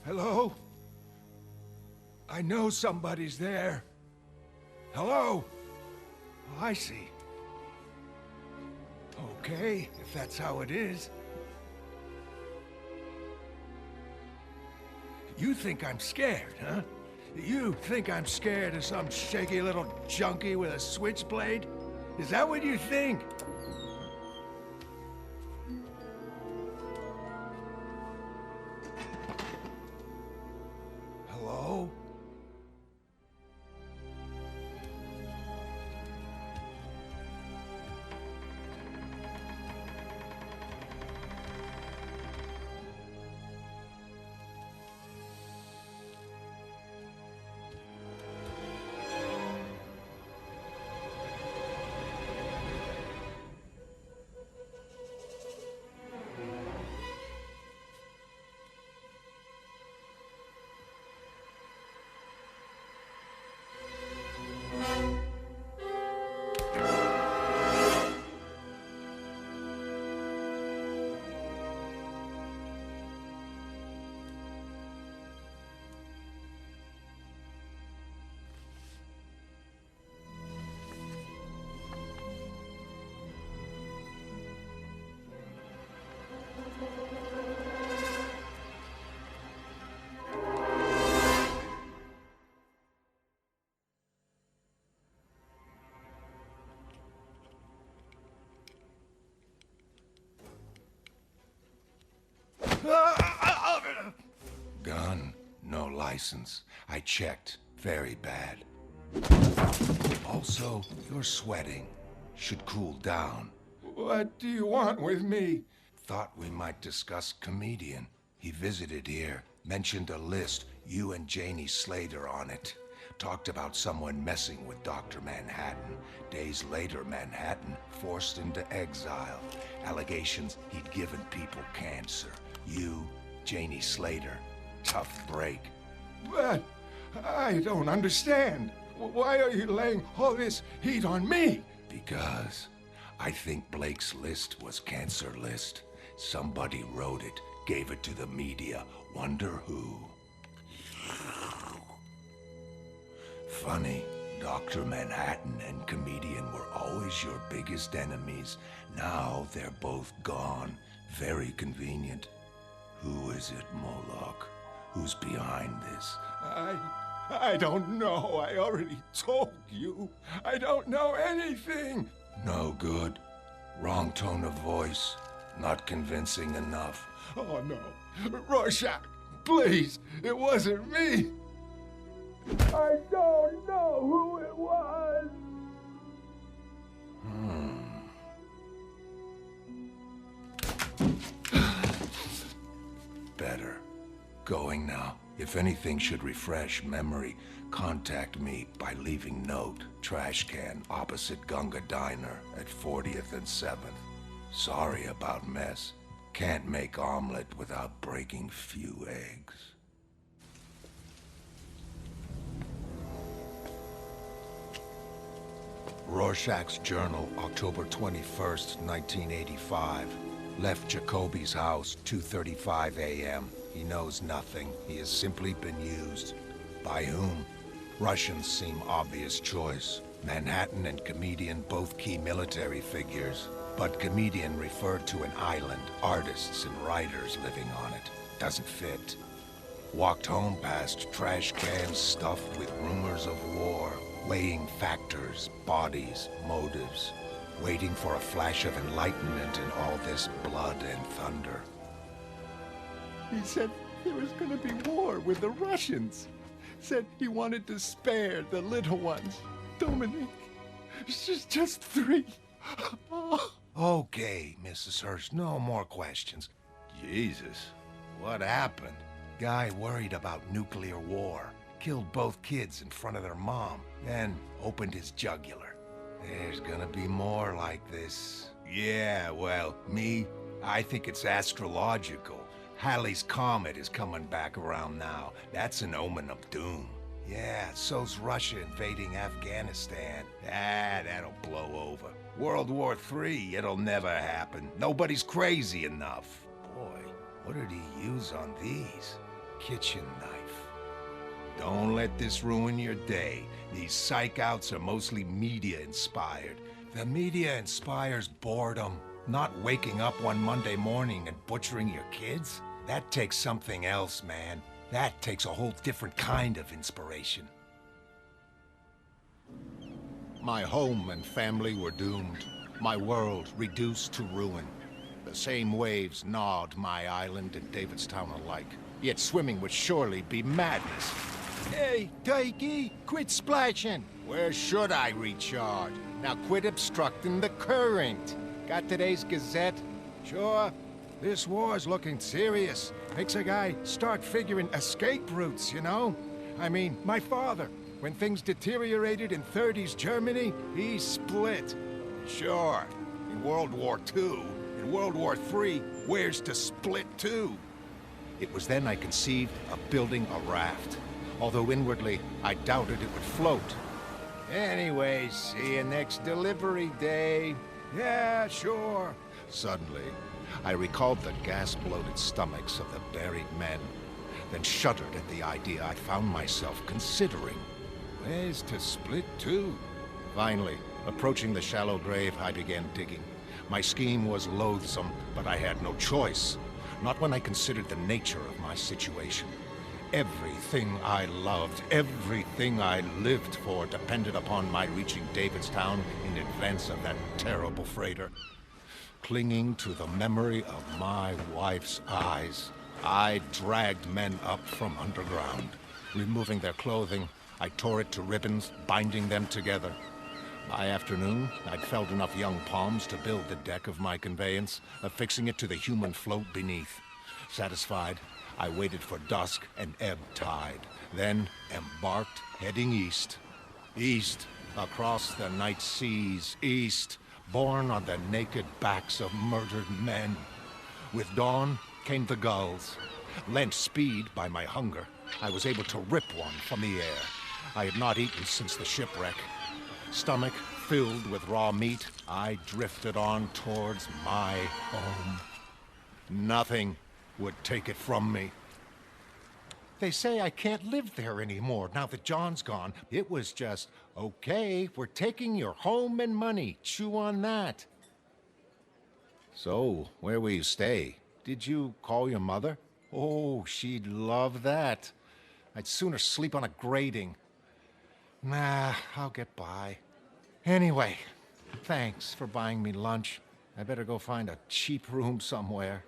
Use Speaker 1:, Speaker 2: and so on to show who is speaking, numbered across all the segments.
Speaker 1: Hello? I know somebody's there. Hello? Oh, I see. Okay, if that's how it is. You think I'm scared, huh? You think I'm scared of some shaky little junkie with a switchblade? Is that what you think? Hello? Gun, no license. I checked. Very bad. Also, you're sweating. Should cool down. What do you want with me? Thought we might discuss Comedian. He visited here, mentioned a list, you and Janie Slater on it. Talked about someone messing with Dr. Manhattan. Days later, Manhattan forced into exile. Allegations he'd given people cancer. You, Janie Slater. Tough break. But I don't understand. Why are you laying all this heat on me? Because I think Blake's list was cancer list. Somebody wrote it, gave it to the media. Wonder who? Funny, Dr. Manhattan and Comedian were always your biggest enemies. Now they're both gone. Very convenient. Who is it, Moloch? Who's behind this? I don't know. I already told you. I don't know anything. No good. Wrong tone of voice. Not convincing enough. Oh, no. Rorschach, please. It wasn't me. I don't know who it was. Better. Going now. If anything should refresh memory, contact me by leaving note. Trash can opposite Gunga Diner at 40th and 7th. Sorry about mess. Can't make omelet without breaking few eggs. Rorschach's journal, October 21st, 1985. Left Jacoby's house, 2:35 a.m. He knows nothing. He has simply been used. By whom? Russians seem obvious choice. Manhattan and Comedian both key military figures. But Comedian referred to an island, artists and writers living on it. Doesn't fit. Walked home past trash cans stuffed with rumors of war. Weighing factors, bodies, motives. Waiting for a flash of enlightenment in all this blood and thunder. He said there was gonna be war with the Russians. Said he wanted to spare the little ones. Dominic, she's just 3. Okay, Mrs. Hirsch, no more questions. Jesus, what happened? Guy worried about nuclear war. Killed both kids in front of their mom, then opened his jugular. There's gonna be more like this. Yeah, well, I think it's astrological. Halley's Comet is coming back around now. That's an omen of doom. Yeah, so's Russia invading Afghanistan. That'll blow over. World War III, it'll never happen. Nobody's crazy enough. Boy, what did he use on these? kitchen knife. Don't let this ruin your day. These psych-outs are mostly media-inspired. The media inspires boredom, not waking up one Monday morning and butchering your kids. That takes something else, man. That takes a whole different kind of inspiration. My home and family were doomed. My world reduced to ruin. The same waves gnawed my island and Davidstown alike. Yet swimming would surely be madness. Hey, Tikey, quit splashing! Where should I recharge? Now quit obstructing the current. Got today's Gazette? Sure. This war's looking serious. Makes a guy start figuring escape routes, you know? I mean, my father, when things deteriorated in 30s Germany, he split. Sure, in World War II, in World War III, where's to split to? It was then I conceived of building a raft. Although inwardly, I doubted it would float. Anyway, see you next delivery day. Yeah, sure. Suddenly, I recalled the gas-bloated stomachs of the buried men, then shuddered at the idea I found myself considering. Where's to split to? Finally, approaching the shallow grave, I began digging. My scheme was loathsome, but I had no choice. Not when I considered the nature of my situation. Everything I loved, everything I lived for depended upon my reaching Davidstown in advance of that terrible freighter. Clinging to the memory of my wife's eyes, I dragged men up from underground. Removing their clothing, I tore it to ribbons, binding them together. By afternoon, I'd felled enough young palms to build the deck of my conveyance, affixing it to the human float beneath. Satisfied, I waited for dusk and ebb tide, then embarked, heading east. East, across the night seas, east, borne on the naked backs of murdered men. With dawn came the gulls. Lent speed by my hunger, I was able to rip one from the air. I had not eaten since the shipwreck. Stomach filled with raw meat, I drifted on towards my home. Nothing would take it from me. They say I can't live there anymore now that John's gone. It was just, okay, we're taking your home and money. Chew on that. So, where will you stay? Did you call your mother? Oh, she'd love that. I'd sooner sleep on a grating. Nah, I'll get by. Anyway, thanks for buying me lunch. I better go find a cheap room somewhere.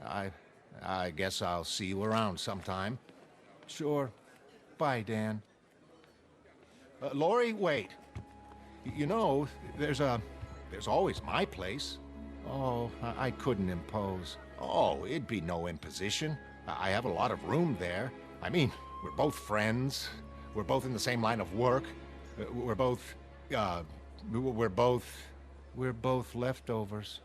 Speaker 1: I guess I'll see you around sometime. Sure. Bye, Dan. Lori, wait. You know, there's always my place. Oh, I couldn't impose. Oh, it'd be no imposition. I have a lot of room there. I mean, we're both friends. We're both in the same line of work. We're both leftovers.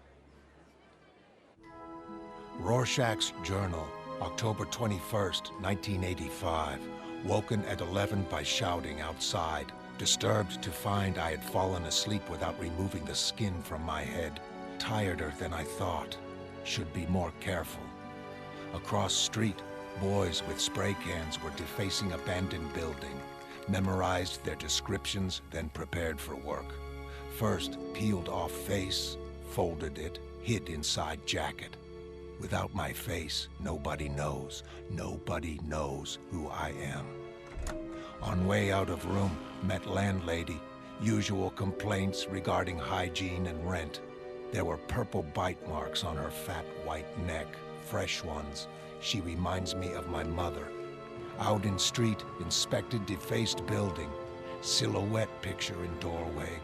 Speaker 1: Rorschach's Journal, October 21st, 1985. Woken at 11 by shouting outside. Disturbed to find I had fallen asleep without removing the skin from my head. Tireder than I thought. Should be more careful. Across street, boys with spray cans were defacing abandoned building. Memorized their descriptions, then prepared for work. First, peeled off face, folded it, hid inside jacket. Without my face, nobody knows. Nobody knows who I am. On way out of room, met landlady. Usual complaints regarding hygiene and rent. There were purple bite marks on her fat white neck, fresh ones. She reminds me of my mother. Out in street, inspected defaced building. Silhouette picture in doorway.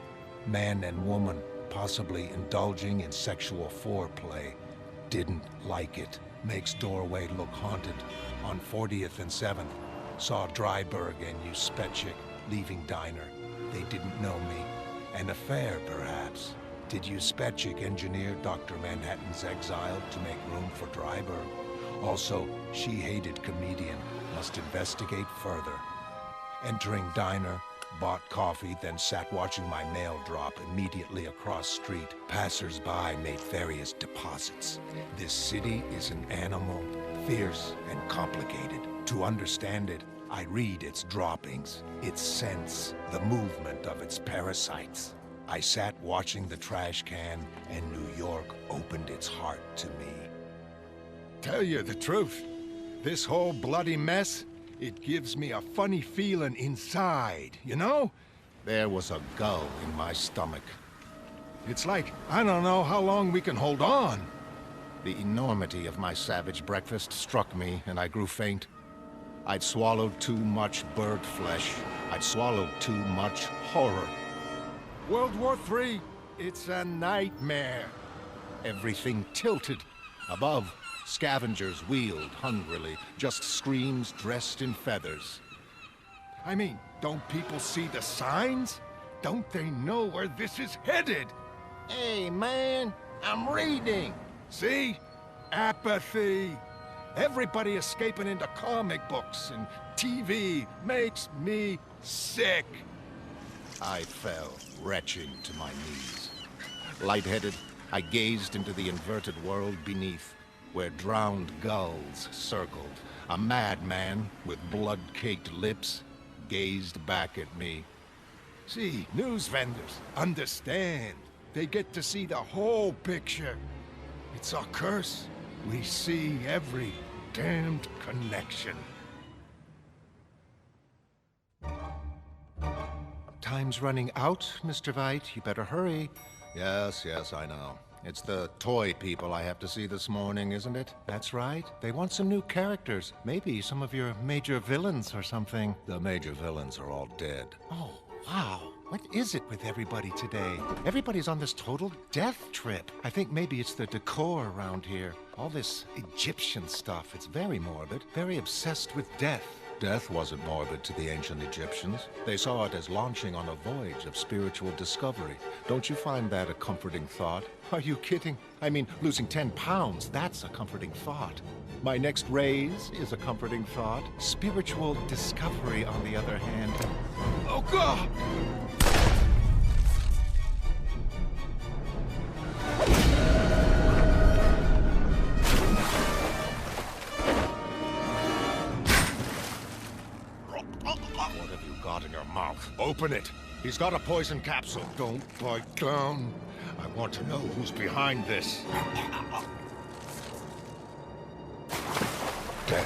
Speaker 1: Man and woman, possibly indulging in sexual foreplay. Didn't like it. Makes doorway look haunted. On 40th and 7th, saw Dryberg and Uspechik leaving diner. They didn't know me. An affair, perhaps. Did Uspechik engineer Dr. Manhattan's exile to make room for Dryberg? Also, she hated comedian. Must investigate further. Entering diner, Bought coffee, then sat watching my mail drop immediately across street. Passers-by made various deposits. This city is an animal, fierce and complicated. To understand it, I read its droppings, its scents, the movement of its parasites. I sat watching the trash can, and New York opened its heart to me. Tell you the truth, this whole bloody mess, it gives me a funny feeling inside, you know? There was a gull in my stomach. It's like, I don't know how long we can hold on. The enormity of my savage breakfast struck me, and I grew faint. I'd swallowed too much bird flesh. I'd swallowed too much horror. World War III, it's a nightmare. Everything tilted. Above, scavengers wheeled hungrily, just screams dressed in feathers. I mean, don't people see the signs? Don't they know where this is headed? Hey, man, I'm reading. See? Apathy. Everybody escaping into comic books and TV makes me sick. I fell, retching to my knees. Lightheaded, I gazed into the inverted world beneath, where drowned gulls circled. A madman with blood-caked lips gazed back at me. See, news vendors understand. They get to see the whole picture. It's our curse. We see every damned connection. Time's running out, Mr. Veidt. You better hurry. Yes, I know. It's the toy people I have to see this morning, isn't it? That's right. They want some new characters. Maybe some of your major villains or something. The major villains are all dead. Oh, wow. What is it with everybody today? Everybody's on this total death trip. I think maybe it's the decor around here. All this Egyptian stuff. It's very morbid, very obsessed with death. Death wasn't morbid to the ancient Egyptians. They saw it as launching on a voyage of spiritual discovery. Don't you find that a comforting thought? Are you kidding? I mean, losing 10 pounds, that's a comforting thought. My next raise is a comforting thought. Spiritual discovery, on the other hand. Oh, God! What have you got in your mouth? Open it. He's got a poison capsule. Don't bite down. I want to know who's behind this. Damn.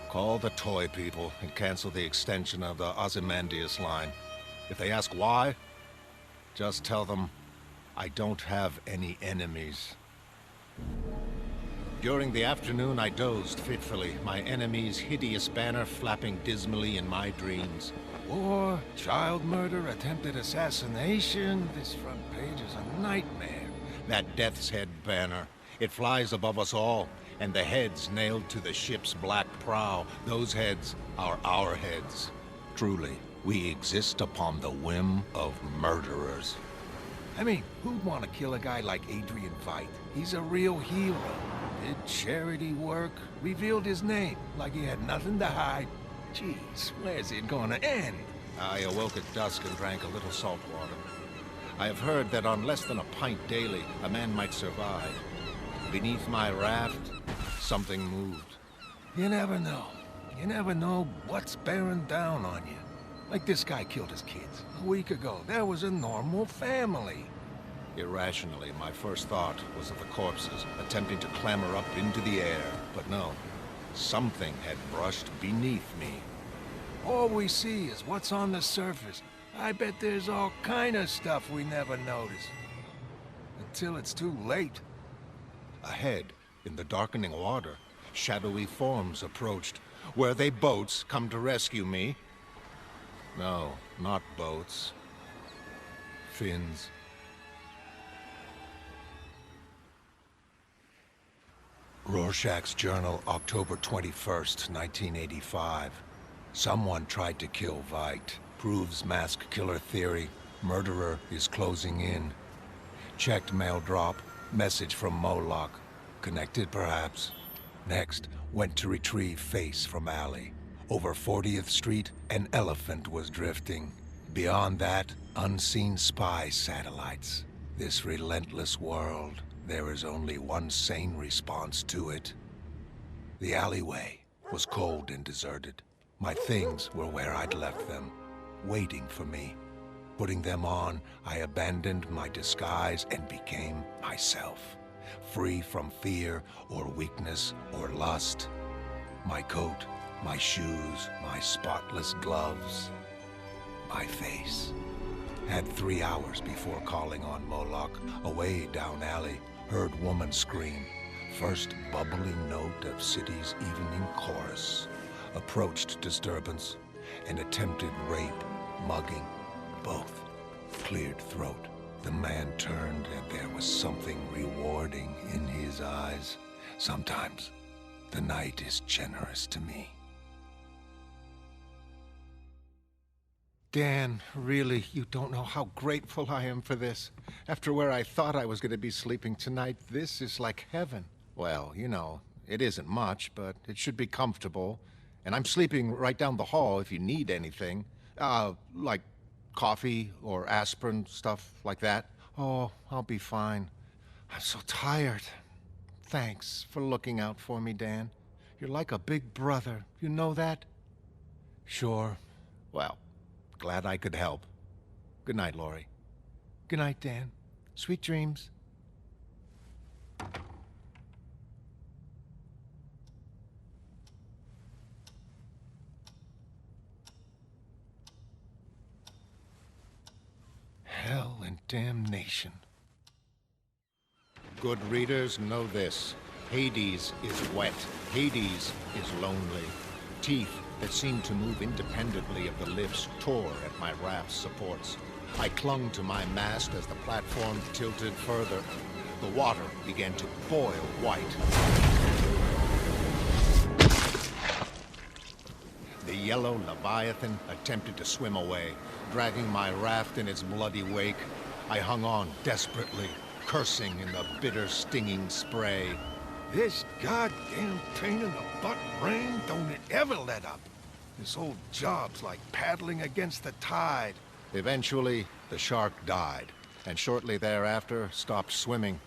Speaker 1: Call the toy people and cancel the extension of the Ozymandias line. If they ask why, just tell them I don't have any enemies. During the afternoon, I dozed fitfully, my enemy's hideous banner flapping dismally in my dreams. War, child murder, attempted assassination. This front page is a nightmare. That death's head banner. It flies above us all, and the heads nailed to the ship's black prow. Those heads are our heads. Truly, we exist upon the whim of murderers. I mean, who'd want to kill a guy like Adrian Veidt? He's a real hero. Did charity work, revealed his name, like he had nothing to hide. Jeez, where's it gonna end? I awoke at dusk and drank a little salt water. I have heard that on less than a pint daily, a man might survive. Beneath my raft, something moved. You never know. You never know what's bearing down on you. Like this guy killed his kids. A week ago, there was a normal family. Irrationally, my first thought was of the corpses attempting to clamber up into the air. But no, something had brushed beneath me. All we see is what's on the surface. I bet there's all kind of stuff we never notice. Until it's too late. Ahead, in the darkening water, shadowy forms approached. Were they boats come to rescue me? No, not boats. Fins. Rorschach's journal, October 21st, 1985. Someone tried to kill Veidt. Proves mask killer theory. Murderer is closing in. Checked mail drop. Message from Moloch. Connected, perhaps. Next, went to retrieve face from alley. Over 40th Street, an elephant was drifting. Beyond that, unseen spy satellites. This relentless world, there is only one sane response to it. The alleyway was cold and deserted. My things were where I'd left them, waiting for me. Putting them on, I abandoned my disguise and became myself, free from fear or weakness or lust. My coat, my shoes, my spotless gloves, my face. Had 3 hours before calling on Moloch, away down alley, heard woman scream. First bubbling note of city's evening chorus. Approached disturbance and attempted rape, mugging, both. Cleared throat. The man turned and there was something rewarding in his eyes. Sometimes the night is generous to me.
Speaker 2: Dan, really, you don't know how grateful I am for this. After where I thought I was going to be sleeping tonight, this is like heaven. Well, you know, it isn't much, but it should be comfortable. And I'm sleeping right down the hall if you need anything. Like coffee or aspirin, stuff like that. Oh, I'll be fine. I'm so tired. Thanks for looking out for me, Dan. You're like a big brother. You know that?
Speaker 1: Sure. Well, glad I could help. Good night, Laurie.
Speaker 2: Good night, Dan. Sweet dreams. Hell and damnation. Good readers know this. Hades is wet. Hades is lonely. Teeth that seemed to move independently of the lifts tore at my raft's supports. I clung to my mast as the platform tilted further. The water began to boil white. The yellow Leviathan attempted to swim away, dragging my raft in its bloody wake. I hung on desperately, cursing in the bitter, stinging spray.
Speaker 1: This goddamn pain in the butt rain, don't it ever let up. This whole job's like paddling against the tide.
Speaker 2: Eventually, the shark died, and shortly thereafter, stopped swimming.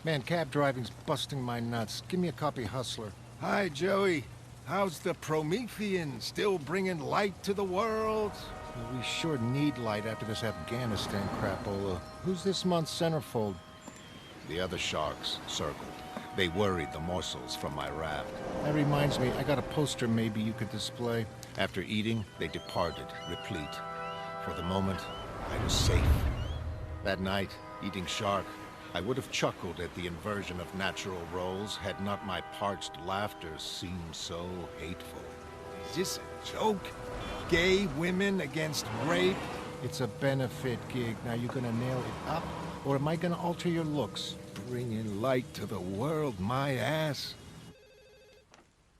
Speaker 2: Man, cab driving's busting my nuts. Give me a copy, Hustler.
Speaker 1: Hi, Joey. How's the Promethean? Still bringing light to the world?
Speaker 2: Well, we sure need light after this Afghanistan crapola. Who's this month's centerfold? The other sharks circled. They worried the morsels from my raft. That reminds me, I got a poster maybe you could display. After eating, they departed, replete. For the moment, I was safe. That night, eating shark, I would have chuckled at the inversion of natural roles had not my parched laughter seemed so hateful.
Speaker 1: Is this a joke? Gay women against rape?
Speaker 2: It's a benefit gig. Now you gonna nail it up, or am I gonna alter your looks?
Speaker 1: Bringing light to the world, my ass.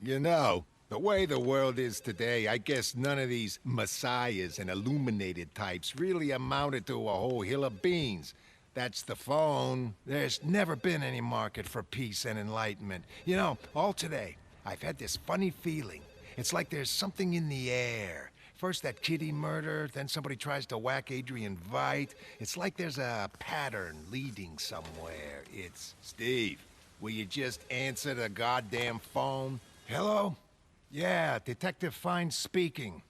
Speaker 1: You know, the way the world is today, I guess none of these messiahs and illuminated types really amounted to a whole hill of beans. That's the phone. There's never been any market for peace and enlightenment. You know, all today, I've had this funny feeling. It's like there's something in the air. First that kitty murder, then somebody tries to whack Adrian Veidt. It's like there's a pattern leading somewhere. It's... Steve, will you just answer the goddamn phone? Hello? Yeah, Detective Fine speaking.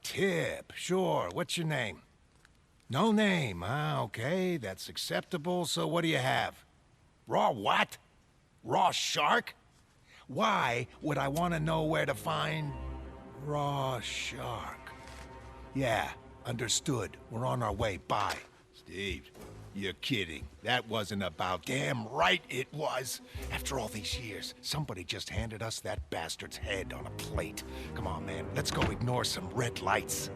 Speaker 1: Tip, sure. What's your name? No name. Ah, okay, that's acceptable. So what do you have? Raw what? Raw shark? Why would I want to know where to find raw shark? Yeah, understood. We're on our way. Bye. Steve, you're kidding. That wasn't about... Damn right it was. After all these years, somebody just handed us that bastard's head on a plate. Come on, man. Let's go ignore some red lights.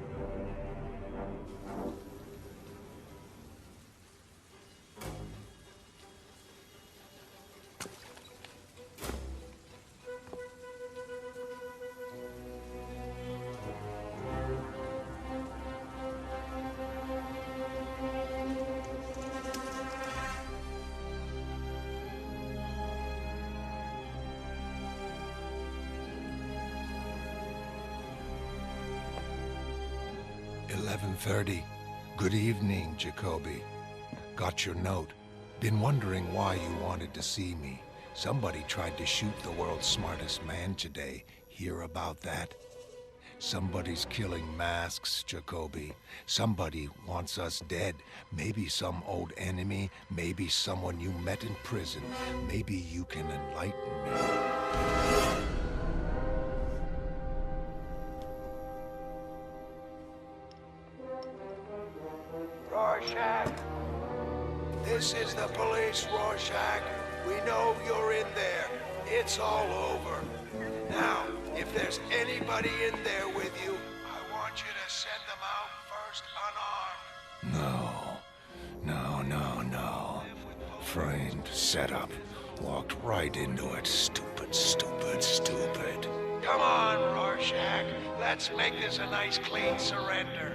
Speaker 1: 11:30. Good evening, Jacoby. Got your note. Been wondering why you wanted to see me. Somebody tried to shoot the world's smartest man today. Hear about that? Somebody's killing masks, Jacoby. Somebody wants us dead. Maybe some old enemy, maybe someone you met in prison. Maybe you can enlighten me. Rorschach! This is the police, Rorschach. We know you're in there. It's all over. Now, if there's anybody in there with you, I want you to send them out first unarmed. No. Framed, set up. Walked right into it. Stupid. Come on, Rorschach. Let's make this a nice, clean surrender.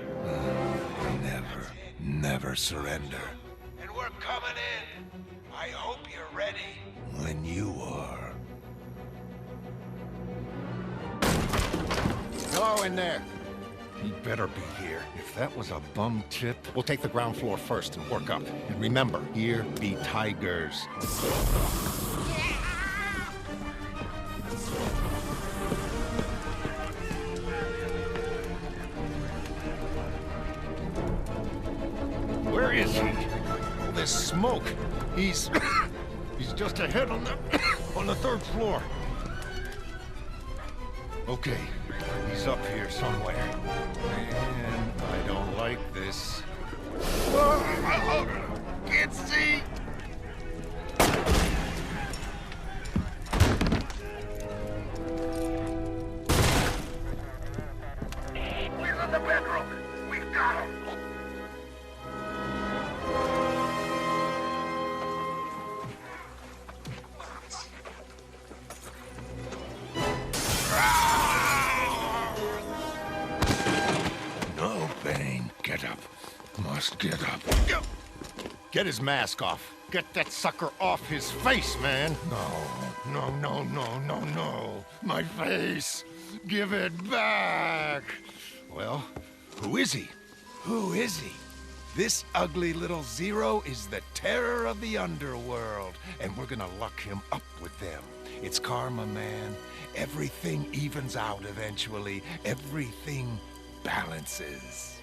Speaker 1: Never surrender. And we're coming in. I hope you're ready. When you are.
Speaker 2: Hello in there. He better be here. If that was a bum tip, we'll take the ground floor first and work up. And remember, here be tigers. Where is he? All this smoke. He's just ahead on the third floor. Okay, he's up here somewhere. Man, I don't like this. Can't see.
Speaker 3: He's in the bedroom. We've got him.
Speaker 1: Get up. Must get up.
Speaker 2: Get his mask off. Get that sucker off his face, man. No. My face. Give it back. Well, who is he?
Speaker 1: Who is he? This ugly little Zero is the terror of the underworld, and we're gonna lock him up with them. It's karma, man. Everything evens out eventually. Everything balances.